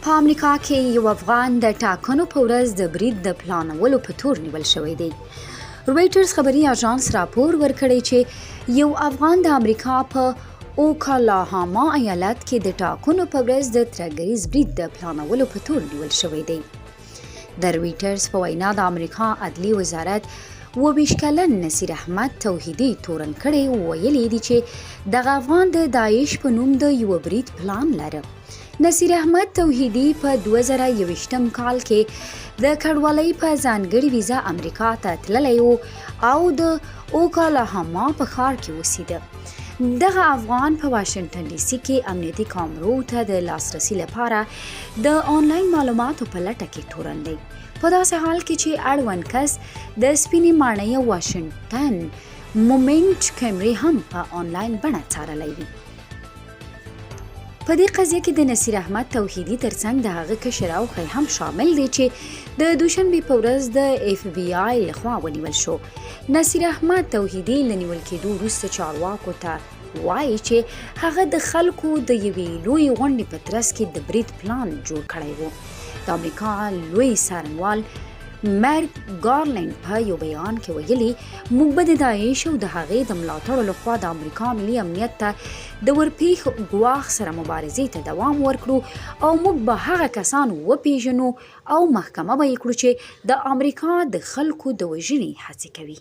په امریکا کې یو افغان د ټاکنو په ورځ د برید د پلانولو په تور نیول شوی دی. رویټرز خبري اژانس راپور ورکړی چې یو افغان د امریکا په اوکلاهاما ایالت کې د ټاکنو په ورځ د ترهګریز برید د پلانولو په تور نیول شوی دی. د رویټرز په وینا د امریکا عدلي وزارت 22 کلن نصیر احمد توحیدي تورن کړی ویلي دي چې دغه افغان د داعش په نوم د یو برید پلان لري. نصیر احمد توحیدي په 2021 کال کې د کډوالۍ په ځانګړي ویزا امریکا ته تللی او د اوکلاهاما په ښار کې اوسېده. دغه افغان په واشنګټن ډي سي کې امنیتي کامرو ته د لاسرسي لپاره د آنلاین معلوماتو په لټه کې تورن دی، په داسې حال کې چې اړوند کس د سپینې ماڼۍ واشنګټن مومنټ کیمرې هم په آنلاین بڼه څارلی وي. په دې قضیه کې د نصیر احمد توحیدي ترڅنګ د هغه کشر اوښی هم شامل دی چې د دوشنبې په ورځ د اف بی آی لخوا ونیول شو. نصیر احمد توحیدي له نیول کېدو وروسته چارواکو ته وایي چې هغه د خلکو د یوې لوی غونډې په ترڅ کې د برید پلان جوړ کړی و. د امریکا لوی څارنوال مرک ګارلینډ په یو بیان کې ویلي، موږ به د داعش او د هغې د ملاتړو لخوا د امریکا ملي امنیت ته د ورپېښ ګواښ سره مبارزې ته دوام ورکړو او موږ به هغه کسان وپېژنو او محکمه به یې کړو چې د امریکا د خلکو د وژنې هڅې کوي.